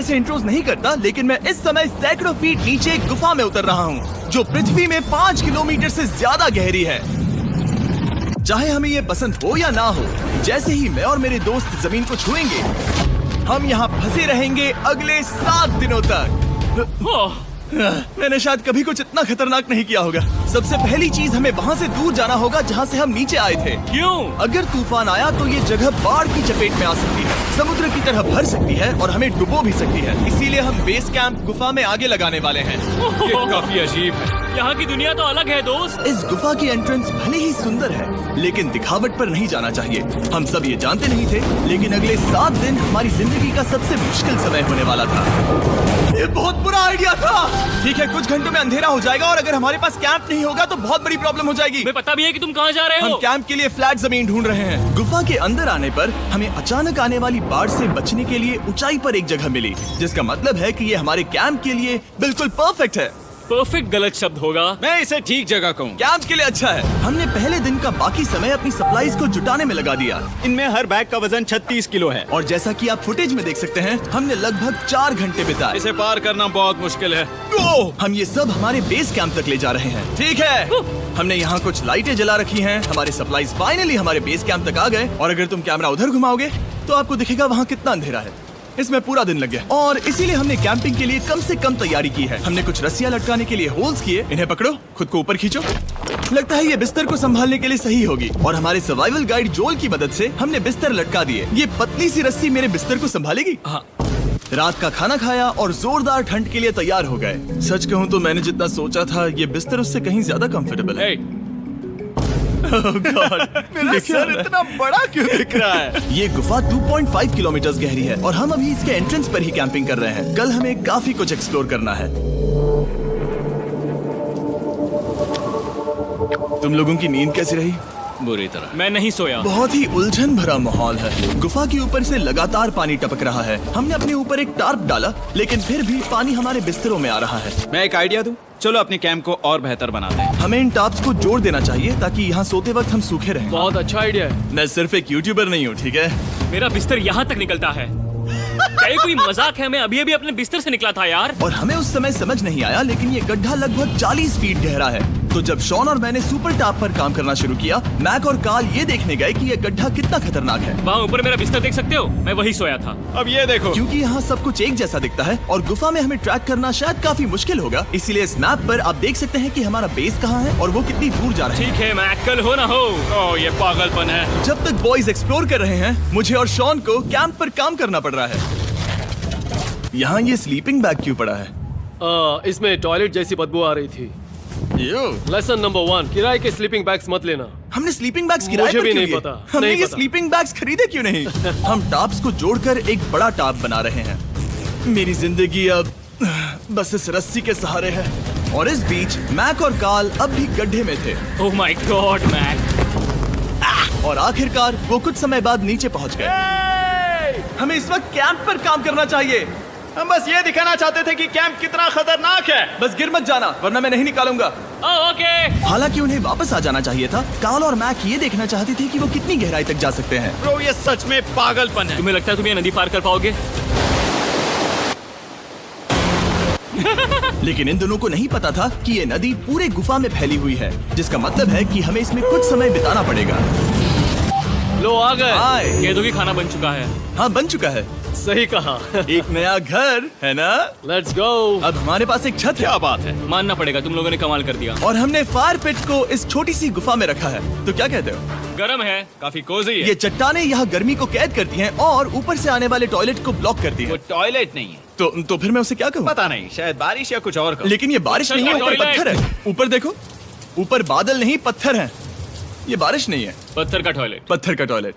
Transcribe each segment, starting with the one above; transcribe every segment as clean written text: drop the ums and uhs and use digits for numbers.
से इंट्रोज नहीं करता, लेकिन मैं इस समय सैकड़ों फीट नीचे एक गुफा में उतर रहा हूँ जो पृथ्वी में 5 किलोमीटर से ज्यादा गहरी है। चाहे हमें ये पसंद हो या ना हो, जैसे ही मैं और मेरे दोस्त जमीन को छुएंगे, हम यहाँ फंसे रहेंगे अगले 7 दिनों तक। मैंने शायद कभी कुछ इतना खतरनाक नहीं किया होगा। सबसे पहली चीज, हमें वहाँ से दूर जाना होगा जहाँ से हम नीचे आए थे। क्यों? अगर तूफान आया तो ये जगह बाढ़ की चपेट में आ सकती है, समुद्र की तरह भर सकती है और हमें डुबो भी सकती है। इसीलिए हम बेस कैंप गुफा में आगे लगाने वाले हैं। ये काफी अजीब है। यहाँ की दुनिया तो अलग है दोस्त। इस गुफा की एंट्रेंस भले ही सुंदर है, लेकिन दिखावट पर नहीं जाना चाहिए। हम सब ये जानते नहीं थे, लेकिन अगले 7 दिन हमारी जिंदगी का सबसे मुश्किल समय होने वाला था। ये बहुत बुरा आइडिया था। ठीक है, कुछ घंटों में अंधेरा हो जाएगा और अगर हमारे पास कैंप नहीं होगा तो बहुत बड़ी प्रॉब्लम हो जाएगी। हमें पता भी है कि तुम कहाँ जा रहे हो। हम कैंप के लिए फ्लैट जमीन ढूंढ रहे हैं। गुफा के अंदर आने पर हमें अचानक आने वाली बाढ़ से बचने के लिए ऊंचाई पर एक जगह मिली, जिसका मतलब है कि ये हमारे कैंप के लिए बिल्कुल परफेक्ट है। परफेक्ट गलत शब्द होगा। मैं इसे ठीक जगह कहूँ। कैंप के लिए अच्छा है। हमने पहले दिन का बाकी समय अपनी सप्लाईज को जुटाने में लगा दिया। इनमें हर बैग का वजन 36 किलो है। और जैसा कि आप फुटेज में देख सकते हैं, हमने लगभग 4 घंटे बिताए। इसे पार करना बहुत मुश्किल है। हम ये सब हमारे बेस कैंप तक ले जा रहे हैं। ठीक है, हमने यहाँ कुछ लाइटें जला रखी हैं। हमारे सप्लाईज फाइनली हमारे बेस कैंप तक आ गए। और अगर तुम कैमरा उधर घुमाओगे तो आपको दिखेगा वहाँ कितना अंधेरा है। इसमें पूरा दिन लग गया और इसीलिए हमने कैंपिंग के लिए कम से कम तैयारी की है। हमने कुछ रस्सियां लटकाने के लिए होल्स किए। इन्हें पकड़ो, खुद को ऊपर खींचो। लगता है ये बिस्तर को संभालने के लिए सही होगी। और हमारे सर्वाइवल गाइड जोल की मदद से हमने बिस्तर लटका दिए। ये पतली सी रस्सी मेरे बिस्तर को संभालेगी। हाँ। रात का खाना खाया और जोरदार ठंड के लिए तैयार हो गए। सच कहूँ तो मैंने जितना सोचा था, ये बिस्तर उससे कहीं ज्यादा कंफर्टेबल है। Oh God, मेरा सर इतना बड़ा क्यों दिख रहा है? ये गुफा 2.5 किलोमीटर गहरी है और हम अभी इसके एंट्रेंस पर ही कैंपिंग कर रहे हैं। कल हमें काफी कुछ एक्सप्लोर करना है। तुम लोगों की नींद कैसी रही? बुरी तरह। मैं नहीं सोया। बहुत ही उलझन भरा माहौल है। गुफा के ऊपर से लगातार पानी टपक रहा है। हमने अपने ऊपर एक टार्प डाला, लेकिन फिर भी पानी हमारे बिस्तरों में आ रहा है। मैं एक आइडिया दूं? चलो अपने कैंप को और बेहतर बनाते हैं। हमें इन टार्प्स को जोड़ देना चाहिए ताकि यहाँ सोते वक्त हम सूखे रहें। बहुत अच्छा आइडिया है। मैं सिर्फ एक यूट्यूबर नहीं हूँ, ठीक है? मेरा बिस्तर यहाँ तक निकलता है। क्या ये कोई मजाक है? मैं अभी अभी अपने बिस्तर से निकला था यार। और हमें उस समय समझ नहीं आया, लेकिन ये गड्ढा लगभग 40 फीट गहरा है। तो जब शॉन और मैंने सुपर टॉप पर काम करना शुरू किया, मैक और कार्ल ये देखने गए कि ये गड्ढा कितना खतरनाक है। वहाँ ऊपर मेरा बिस्तर देख सकते हो? मैं वही सोया था। अब ये देखो, क्योंकि यहाँ सब कुछ एक जैसा दिखता है और गुफा में हमें ट्रैक करना शायद काफी मुश्किल होगा, इसीलिए इस मैप पर आप देख सकते हैं कि हमारा बेस कहाँ है और वो कितनी दूर जा रहा है। ठीक है, मैं कल हो ना हो। ओह ये पागलपन है। जब तक बॉयज एक्सप्लोर कर रहे हैं, मुझे और शॉन को कैंप पर काम करना पड़ रहा है। यहाँ ये स्लीपिंग बैग क्यों पड़ा है? इसमें टॉयलेट जैसी बदबू आ रही थी। लेसन नंबर 1, किराए के स्लीपिंग बैग्स मत लेना। हमने स्लीपिंग बैग्स किराए मुझे पर भी क्यों नहीं लिए? पता, हमने नहीं ये पता। स्लीपिंग बैग्स खरीदे क्यों नहीं? हम टॉप्स को जोड़कर एक बड़ा टॉप बना रहे हैं। मेरी जिंदगी अब बस इस रस्सी के सहारे है। और इस बीच मैक और कार्ल अब भी गड्ढे में थे। Oh my God Mac. और आखिरकार वो कुछ समय बाद नीचे पहुंच गए। हमें इस वक्त कैंप पर काम करना चाहिए। हम बस ये दिखाना चाहते थे कि कैंप कितना खतरनाक है। बस गिर मत जाना, वरना मैं नहीं निकालूंगा। ओके। हालांकि उन्हें वापस आ जाना चाहिए था। कार्ल और मैक ये देखना चाहते थे कि वो कितनी गहराई तक जा सकते हैं। ब्रो ये सच में पागलपन है। तुम्हें लगता है तुम ये नदी पार कर पाओगे? लेकिन इन दोनों को नहीं पता था कि ये नदी पूरे गुफा में फैली हुई है, जिसका मतलब है कि हमें इसमें कुछ समय बिताना पड़ेगा। लो आ गए। हाय। कह दो कि खाना बन चुका है। हाँ, बन चुका है। सही कहा। एक नया घर है ना? Let's go. अब हमारे पास एक छत है। क्या बात है। मानना पड़ेगा, तुम लोगों ने कमाल कर दिया। और हमने फायर पिट को इस छोटी सी गुफा में रखा है। तो क्या कहते हो? गरम है। काफी कोजी है। ये चट्टानें यहाँ गर्मी को कैद करती हैं और ऊपर से आने वाले टॉयलेट को ब्लॉक करती वो हैं। टॉयलेट नहीं है। तो फिर मैं उसे क्या कहूँ? पता नहीं, शायद बारिश या कुछ और। लेकिन ये बारिश नहीं है, ऊपर टॉयलेट। पत्थर है। ऊपर देखो, ऊपर बादल नहीं पत्थर है। ये बारिश नहीं है, पत्थर का टॉयलेट। पत्थर का टॉयलेट।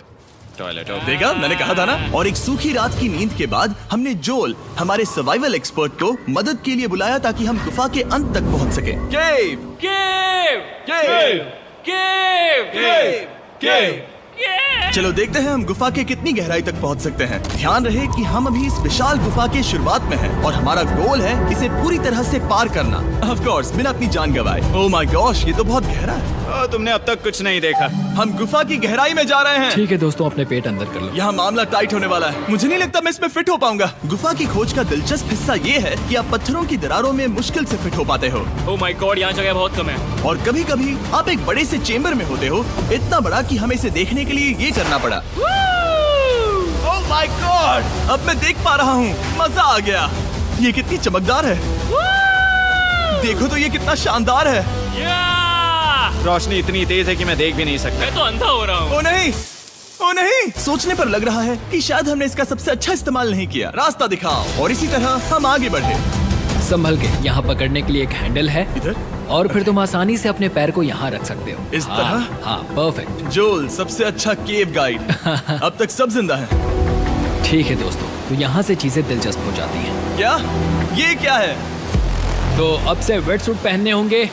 टॉयलेट देखा, मैंने कहा था ना। और एक सूखी रात की नींद के बाद हमने जोल, हमारे सर्वाइवल एक्सपर्ट को मदद के लिए बुलाया ताकि हम गुफा के अंत तक पहुंच सके। केव, केव, केव, केव, केव, केव। केव। चलो देखते हैं हम गुफा के कितनी गहराई तक पहुंच सकते हैं। ध्यान रहे कि हम अभी इस विशाल गुफा के शुरुआत में हैं और हमारा गोल है इसे पूरी तरह से पार करना। ऑफ कोर्स, बिना अपनी जान गंवाए। ओह माय गॉश, ये तो बहुत गहरा है। तुमने अब तक कुछ नहीं देखा। हम गुफा की गहराई में जा रहे हैं। ठीक है दोस्तों, अपने पेट अंदर कर लो। यहाँ मामला टाइट होने वाला है। मुझे नहीं लगता मैं इसमें फिट हो पाऊंगा। गुफा की खोज का दिलचस्प हिस्सा ये है कि आप पत्थरों की दरारों में मुश्किल से फिट हो पाते हो, ओह माय गॉड, यहाँ जगह बहुत कम है। और कभी कभी आप एक बड़े से चेम्बर में होते हो, इतना बड़ा कि हमें इसे देखने के लिए ये करना पड़ा। ओह माय गॉड, अब मैं देख पा रहा हूँ, मजा आ गया। ये कितनी चमकदार है, देखो तो ये कितना शानदार है। या! रोशनी इतनी तेज है कि मैं देख भी नहीं सकता। मैं तो अंधा हो रहा हूँ। ओ नहीं, ओ नहीं, सोचने पर लग रहा है कि शायद हमने इसका सबसे अच्छा इस्तेमाल नहीं किया। रास्ता दिखाओ। और इसी तरह हम आगे बढ़े। संभल के, यहाँ पकड़ने के लिए एक हैंडल है इधर और फिर तुम आसानी से अपने पैर को यहाँ रख सकते हो। इस हाँ, तरह? हाँ, परफेक्ट। जोल सबसे अच्छा केव गाइड। अब तक सब जिंदा हैं। ठीक है दोस्तों, तो यहाँ से चीजें दिलचस्प हो जाती हैं। क्या? ये क्या है? तो अब से वेट सूट पहनने होंगे।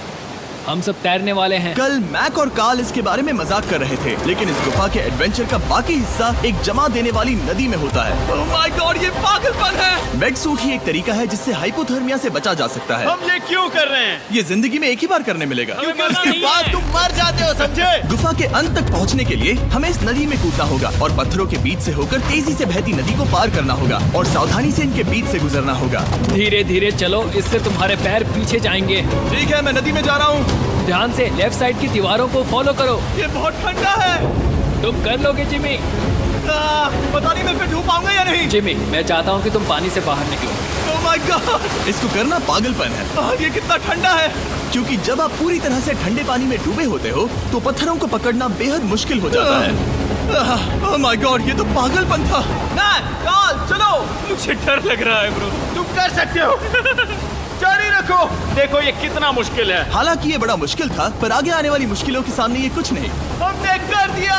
हम सब तैरने वाले हैं। कल मैक और कार्ल इसके बारे में मजाक कर रहे थे, लेकिन इस गुफा के एडवेंचर का बाकी हिस्सा एक जमा देने वाली नदी में होता है। ओह माय गॉड, ये पागलपन है। वेट सूट ही एक तरीका है जिससे हाइपोथर्मिया से बचा जा सकता है। हम ये क्यों कर रहे हैं? ये जिंदगी में एक ही बार करने मिलेगा। हमें मरना उसके नहीं बाद है। तुम मर जाते हो, समझे? गुफा के अंत तक पहुंचने के लिए हमें इस नदी में कूदना होगा और पत्थरों के बीच से होकर तेजी से बहती नदी को पार करना होगा और सावधानी से इनके बीच से गुजरना होगा। धीरे धीरे चलो, इससे तुम्हारे पैर पीछे जाएंगे। ठीक है, मैं नदी में जा रहा हूँ। ध्यान से लेफ्ट साइड की दीवारों को फॉलो करो। ये बहुत ठंडा है। तुम कर लोगे जिमी। पता नहीं मैं फिट हो पाऊंगा या नहीं। जिमी, मैं चाहता हूँ कि तुम पानी से बाहर निकलो। ओह माय गॉड, इसको करना पागलपन है। ये कितना ठंडा है। क्योंकि जब आप पूरी तरह से ठंडे पानी में डूबे होते हो तो पत्थरों को पकड़ना बेहद मुश्किल हो जाता है। ओह माय गॉड, ये तो पागलपन था। कार्ल, चलो। मुझे डर लग रहा है ब्रो। तुम कर सकते हो। जारी रखो। देखो ये कितना मुश्किल है। हालांकि ये बड़ा मुश्किल था, पर आगे आने वाली मुश्किलों के सामने ये कुछ नहीं। हमने कर दिया।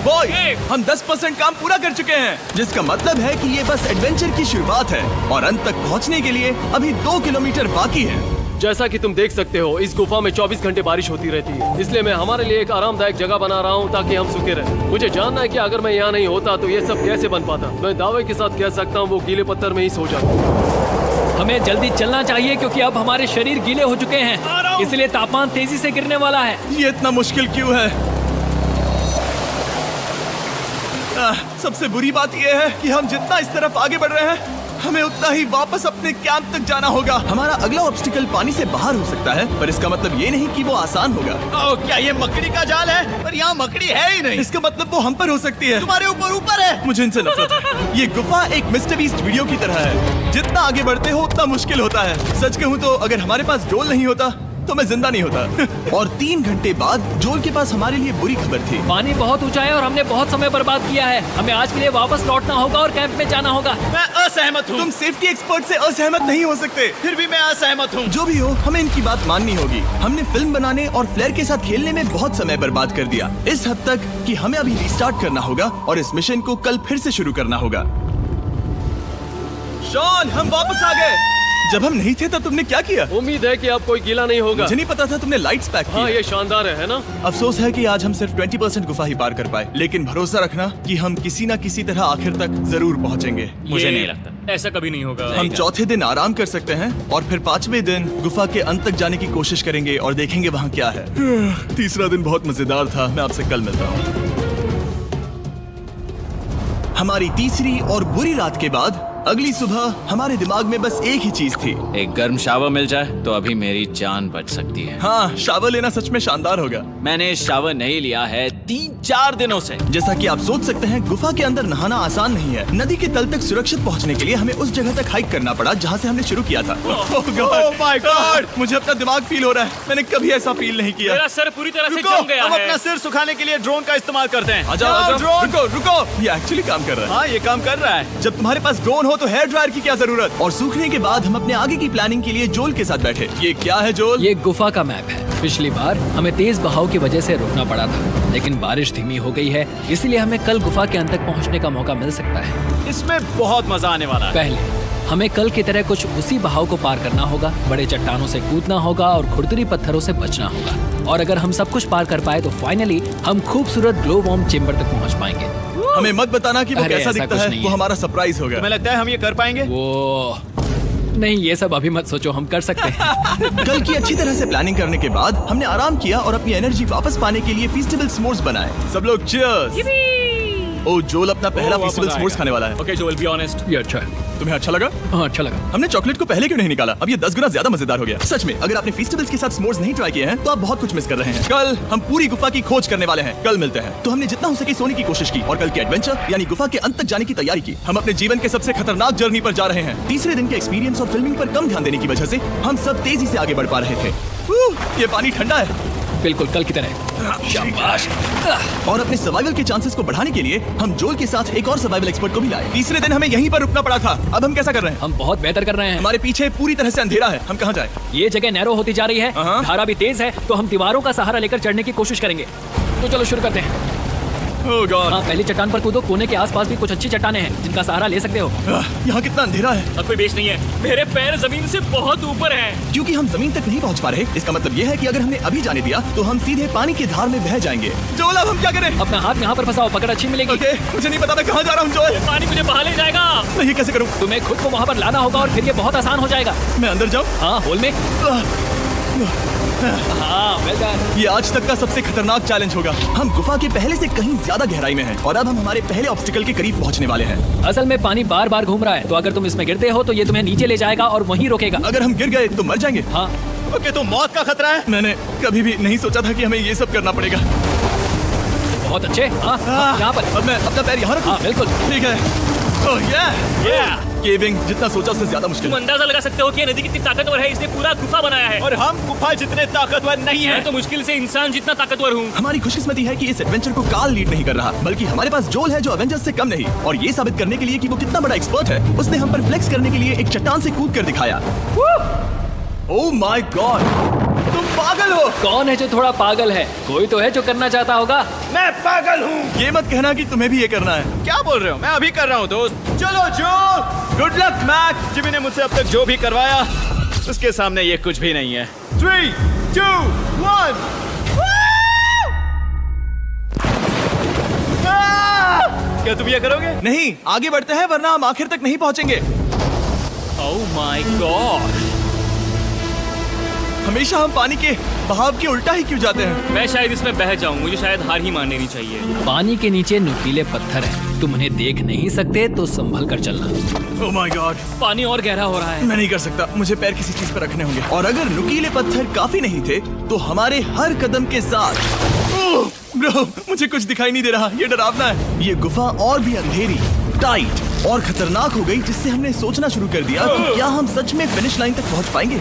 बॉय, हम 10% काम पूरा कर चुके हैं, जिसका मतलब है कि ये बस एडवेंचर की शुरुआत है और अंत तक पहुंचने के लिए अभी 2 किलोमीटर बाकी है। जैसा कि तुम देख सकते हो, इस गुफा में 24 घंटे बारिश होती रहती है, इसलिए मैं हमारे लिए एक आरामदायक जगह बना रहा हूँ ताकि हम सूखे रहें। मुझे जानना है कि अगर मैं यहाँ नहीं होता तो ये सब कैसे बन पाता। मैं दावे के साथ कह सकता हूँ वो गीले पत्थर में ही सो जाता। हमें जल्दी चलना चाहिए क्योंकि अब हमारे शरीर गीले हो चुके हैं, इसलिए तापमान तेजी से गिरने वाला है। ये इतना मुश्किल क्यों है? सबसे बुरी बात यह है कि हम जितना इस तरफ आगे बढ़ रहे हैं, हमें उतना ही वापस अपने कैंप तक जाना होगा। हमारा अगला ऑब्स्टिकल पानी से बाहर हो सकता है, पर इसका मतलब ये नहीं कि वो आसान होगा। ओह, क्या ये मकड़ी का जाल है? पर यहाँ मकड़ी है ही नहीं। इसका मतलब वो हम पर हो सकती है। तुम्हारे ऊपर है। मुझे इनसे नफरत है। ये गुफा एक मिस्टर बीस्ट वीडियो की तरह है। जितना आगे बढ़ते हो उतना मुश्किल होता है। सच कहूँ तो अगर हमारे पास जोल नहीं होता तो मैं जिंदा नहीं होता। और 3 घंटे बाद जोल के पास हमारे लिए बुरी खबर थी। पानी बहुत ऊंचा है और हमने बहुत समय बर्बाद किया है। हमें आज के लिए वापस लौटना होगा और कैंप में जाना होगा। मैं असहमत हूँ। तुम सेफ्टी एक्सपर्ट से असहमत नहीं हो सकते। फिर भी मैं असहमत हूँ। जो भी हो, हमें इनकी बात माननी होगी। हमने फिल्म बनाने और फ्लेयर के साथ खेलने में बहुत समय बर्बाद कर दिया, इस हद तक कि हमें अभी रिस्टार्ट करना होगा और इस मिशन को कल फिर से शुरू करना होगा। शॉन, हम वापस आ गए। जब हम नहीं थे तब तुमने क्या किया? उम्मीद है कि अब कोई गीला नहीं होगा। मुझे नहीं पता था तुमने लाइट्स पैक की। हाँ, ये शानदार है ना? अफसोस है कि आज हम सिर्फ 20% गुफा ही पार कर पाए, लेकिन भरोसा रखना कि हम किसी न किसी तरह आखिर तक जरूर पहुंचेंगे। मुझे नहीं लगता ऐसा कभी नहीं होगा। हम चौथे दिन आराम कर सकते हैं और फिर 5वें दिन गुफा के अंत तक जाने की कोशिश करेंगे और देखेंगे वहाँ क्या है। तीसरा दिन बहुत मजेदार था। मैं आपसे कल मिलता हूँ। हमारी तीसरी और बुरी रात के बाद अगली सुबह हमारे दिमाग में बस एक ही चीज थी। एक गर्म शावर मिल जाए तो अभी मेरी जान बच सकती है। हाँ, शावर लेना सच में शानदार होगा। मैंने शावर नहीं लिया है 3-4 दिनों से। जैसा कि आप सोच सकते हैं, गुफा के अंदर नहाना आसान नहीं है। नदी के तल तक सुरक्षित पहुंचने के लिए हमें उस जगह तक हाइक करना पड़ा जहां से हमने शुरू किया था। Oh my God! मुझे अपना दिमाग फील हो रहा है। मैंने कभी ऐसा फील नहीं किया। मेरा सर पूरी तरह से रुको, जम गया हम है। अपना सिर सुखाने के लिए ड्रोन का इस्तेमाल करते हैं। आ जाओ, आ जाओ। ड्रोन। रुको, ये एक्चुअली काम कर रहा है। हाँ, ये काम कर रहा है। जब तुम्हारे पास ड्रोन हो तो हेयर ड्रायर की क्या जरूरत। और सूखने के बाद हम अपने आगे की प्लानिंग के लिए जोल के साथ बैठे। ये क्या है जोल? ये गुफा का मैप है। पिछली बार हमें तेज बहाव की वजह से रुकना पड़ा था, लेकिन बारिश धीमी हो गई है, इसलिए हमें कल गुफा के अंत तक पहुंचने का मौका मिल सकता है। इसमें बहुत मजा आने वाला है। पहले हमें कल की तरह कुछ उसी बहाव को पार करना होगा, बड़े चट्टानों से कूदना होगा और खुरदुरी पत्थरों से बचना होगा। और अगर हम सब कुछ पार कर पाए तो फाइनली हम खूबसूरत ग्लो वार्म चेम्बर तक पहुंच पाएंगे। हमें मत बताना कि वो अरे, कैसा ऐसा दिखता कुछ है। नहीं वो है। हमारा सरप्राइज होगा। तुम्हें लगता है हम ये कर पाएंगे? वो नहीं, ये सब अभी मत सोचो, हम कर सकते हैं। कल की अच्छी तरह से प्लानिंग करने के बाद हमने आराम किया और अपनी एनर्जी वापस पाने के लिए फीस्टेबल s'mores बनाए। सब लोग cheers! ओ जोल अपना पहला फीस्टेबल s'mores खाने वाला है। Okay Joel, be honest. ये अच्छा है। तुम्हें अच्छा लगा? हाँ, अच्छा लगा। हमने चॉकलेट को पहले क्यों नहीं निकाला? अब ये 10 गुना ज्यादा मजेदार हो गया। सच में, अगर आपने फेस्टिवल्स के साथ s'mores नहीं ट्राई किए हैं, तो आप बहुत कुछ मिस कर रहे हैं। कल हम पूरी गुफा की खोज करने वाले हैं। कल मिलते हैं। तो हमने जितना हो सके सोने की कोशिश की और कल की एडवेंचर यानी गुफा के अंत तक जाने की तैयारी की। हम अपने जीवन के सबसे खतरनाक जर्नी पर जा रहे हैं। तीसरे दिन के एक्सपीरियंस और फिल्मिंग पर कम ध्यान देने की वजह से हम सब तेजी से आगे बढ़ पा रहे थे। ये पानी ठंडा है। बिल्कुल कल की तरह। शाबाश। और अपने सर्वाइवल के चांसेस को बढ़ाने के लिए हम जोल के साथ एक और सर्वाइवल एक्सपर्ट को भी लाए। तीसरे दिन हमें यहीं पर रुकना पड़ा था। अब हम कैसा कर रहे हैं? हम बहुत बेहतर कर रहे हैं। हमारे पीछे पूरी तरह से अंधेरा है। हम कहाँ जाए? ये जगह नैरो होती जा रही है, हाँ। धारा भी तेज है, तो हम दीवारों का सहारा लेकर चढ़ने की कोशिश करेंगे। तो चलो शुरू करते हैं। Oh God! हाँ, पहली चट्टान पर कूदो। कोने के आसपास भी कुछ अच्छी चट्टानें हैं जिनका सहारा ले सकते हो। यहाँ कितना अंधेरा है। अब कोई बेस नहीं है, मेरे पैर जमीन से बहुत ऊपर हैं। क्योंकि हम जमीन तक नहीं पहुँच पा रहे, इसका मतलब ये है कि अगर हमने अभी जाने दिया तो हम सीधे पानी की धार में बह जाएंगे। जोल, अब हम क्या करें? अपना हाथ यहाँ पर फंसाओ, पकड़ अच्छी मिलेगी। ओके, मुझे नहीं पता मैं कहाँ जा रहा हूँ जोल। पानी मुझे बहा ले जाएगा। मैं ये कैसे करूँ? तुम्हें खुद को वहाँ पर लाना होगा और फिर ये बहुत आसान हो जाएगा। मैं अंदर जाऊँ? हाँ, होल में। हाँ, well done। ये आज तक का सबसे खतरनाक चैलेंज होगा। हम गुफा के पहले से कहीं ज्यादा गहराई में हैं और अब हम हमारे पहले ऑब्स्टिकल के करीब पहुंचने वाले हैं। असल में पानी बार बार घूम रहा है, तो अगर तुम इसमें गिरते हो तो ये तुम्हें नीचे ले जाएगा और वहीं रोकेगा। अगर हम गिर गए तो मर जाएंगे। हाँ, ओके, तो मौत का खतरा है। मैंने कभी भी नहीं सोचा था कि हमें ये सब करना पड़ेगा। बहुत अच्छे। हाँ, यहाँ पर। अब मैं अपना पैर यहाँ रखूं? हाँ, बिल्कुल। ठीक है। ओह केविंग जितना सोचा उससे ज्यादा मुश्किल तुम है। अंदाजा लगा सकते हो कि ये नदी कितनी ताकतवर है। इसने पूरा गुफा बनाया है। और हम गुफा जितने ताकतवर नहीं मैं हैं। तो मुश्किल से इंसान जितना ताकतवर हूँ। हमारी खुशकिस्मती है कि इस एडवेंचर को काल लीड नहीं कर रहा, बल्कि हमारे पास जोल है जो एवेंजर्स से कम नहीं। और ये साबित करने के लिए कि वो कितना बड़ा एक्सपर्ट है, उसने हम पर फ्लेक्स करने के लिए एक चट्टान से कूद कर दिखाया। ओह माय गॉड, तुम पागल हो। कौन है जो थोड़ा पागल है? कोई तो है जो करना चाहता होगा। मैं पागल हूँ। ये मत कहना कि तुम्हें भी ये करना है। क्या बोल रहे हो? मैं अभी कर रहा हूँ दोस्त। चलो जो, गुड लक मैक। जिमी ने मुझसे अब तक जो भी करवाया उसके सामने ये कुछ भी नहीं है। 3, 2, 1। क्या तुम ये करोगे? नहीं, आगे बढ़ते हैं वरना हम आखिर तक नहीं पहुंचेंगे। ओह माय गॉड, हमेशा हम पानी के बहाव के उल्टा ही क्यों जाते हैं? मैं शायद इसमें बह जाऊं। मुझे शायद हार ही मान लेनी चाहिए। पानी के नीचे नुकीले पत्थर हैं। तुम उन्हें देख नहीं सकते तो संभल कर चलना। ओह माय गॉड, पानी और गहरा हो रहा है। मैं नहीं कर सकता। मुझे पैर किसी चीज पर रखने होंगे। और अगर नुकीले पत्थर काफी नहीं थे तो हमारे हर कदम के साथ ओह ब्रो, मुझे कुछ दिखाई नहीं दे रहा। ये डरावना है। ये गुफा और भी अंधेरी, टाइट और खतरनाक हो गई, जिससे हमने सोचना शुरू कर दिया कि क्या हम सच में फिनिश लाइन तक पहुंच पाएंगे।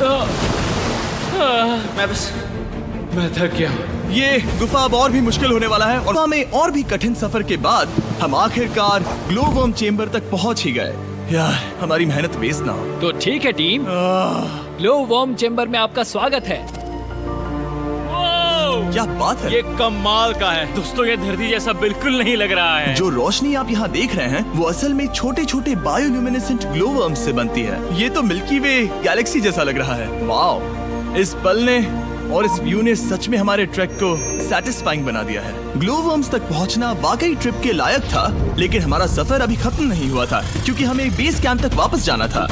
मैं थक गया। ये गुफा अब और भी मुश्किल होने वाला है और हमें और भी कठिन सफर के बाद हम आखिरकार ग्लो वर्म चेम्बर तक पहुंच ही गए। यार, हमारी मेहनत वेस्ट ना हो। तो ठीक है टीम, ग्लो वर्म चेम्बर में आपका स्वागत है। ओह, क्या बात है। ये कमाल का है। दोस्तों ये धरती जैसा बिल्कुल नहीं लग रहा है। जो रोशनी आप यहाँ देख रहे हैं वो असल में छोटे छोटे बायोल्यूमिनेसेंट ग्लो वर्म्स से बनती है। ये तो मिल्की वे गैलेक्सी जैसा लग रहा है। वाओ, इस पल ने और इस व्यू ने सच में हमारे ट्रैक को सैटिस्फाइंग बना दिया है। ग्लो वर्म्स तक पहुंचना वाकई ट्रिप के लायक था, लेकिन हमारा सफर अभी खत्म नहीं हुआ था क्योंकि हमें बेस कैंप तक वापस जाना था।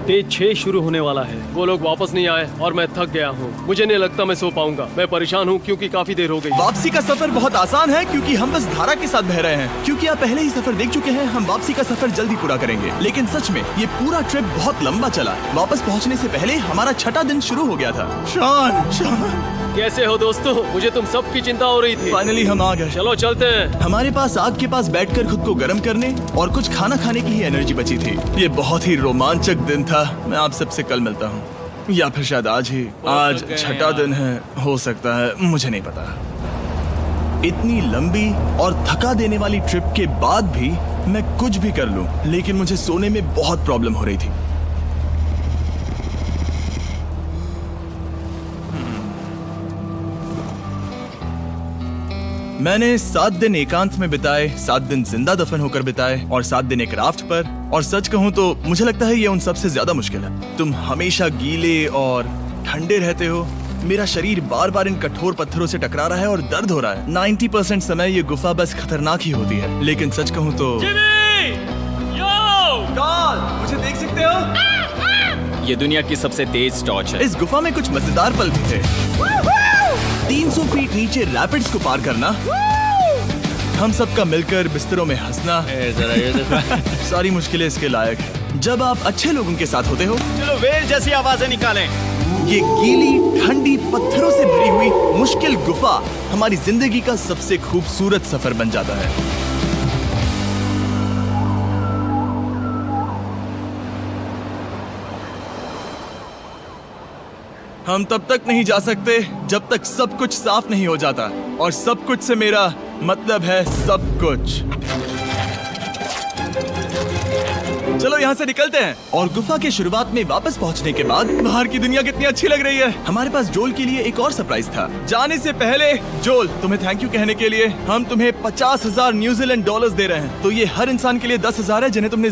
डे 6 शुरू होने वाला है। वो लोग वापस नहीं आए और मैं थक गया हूँ। मुझे नहीं लगता मैं सो पाऊंगा। मैं परेशान हूँ क्योंकि काफी देर हो गई। वापसी का सफर बहुत आसान है क्योंकि हम बस धारा के साथ बह रहे हैं। क्योंकि आप पहले ही सफर देख चुके हैं, हम वापसी का सफर जल्दी पूरा करेंगे। लेकिन सच में ये पूरा ट्रिप बहुत लंबा चला। वापस पहुंचने से पहले हमारा 6ठा दिन शुरू हो गया था। शान, कैसे हो दोस्तों? मुझे तुम सबकी चिंता हो रही थी। फाइनली हम आ गए। चलो चलते हैं। हमारे पास आग के पास बैठकर खुद को गर्म करने और कुछ खाना खाने की ही एनर्जी बची थी। ये बहुत ही रोमांचक दिन था। मैं आप सबसे कल मिलता हूँ, या फिर शायद आज ही। आज गए 6ठा दिन है, हो सकता है, मुझे नहीं पता। इतनी लंबी और थका देने वाली ट्रिप के बाद भी मैं कुछ भी कर लूं, लेकिन मुझे सोने में बहुत प्रॉब्लम हो रही थी। मैंने 7 दिन एकांत में बिताए, 7 दिन जिंदा दफन होकर बिताए और 7 दिन एक राफ्ट पर। और सच कहूं तो मुझे लगता है ये उन सबसे ज्यादा मुश्किल है। तुम हमेशा गीले और ठंडे रहते हो। मेरा शरीर बार बार इन कठोर पत्थरों से टकरा रहा है और दर्द हो रहा है। 90% समय ये गुफा बस खतरनाक ही होती है। लेकिन सच कहूं तो जिमी! यो! मुझे देख सकते हो? ये दुनिया की सबसे तेज टॉर्च है। इस गुफा में कुछ मजेदार पल भी थे। 300 फीट नीचे रैपिड्स को पार करना, हम सबका मिलकर बिस्तरों में हंसना, सारी मुश्किलें इसके लायक है जब आप अच्छे लोगों के साथ होते हो। चलो वेल जैसी आवाजें निकालें। ये गीली ठंडी पत्थरों से भरी हुई मुश्किल गुफा हमारी जिंदगी का सबसे खूबसूरत सफर बन जाता है। हम तब तक नहीं जा सकते जब तक सब कुछ साफ नहीं हो जाता, और सब कुछ से मेरा मतलब है सब कुछ। चलो यहाँ से निकलते हैं। और गुफा के शुरुआत में वापस पहुँचने के बाद बाहर की दुनिया कितनी अच्छी लग रही है। हमारे पास जोल के लिए एक और सरप्राइज था। जाने से पहले जोल, तुम्हें थैंक यू कहने के लिए हम तुम्हें 50,000 न्यूजीलैंड डॉलर्स दे रहे हैं। तो ये हर इंसान के लिए 10,000 है जिन्हें तुमने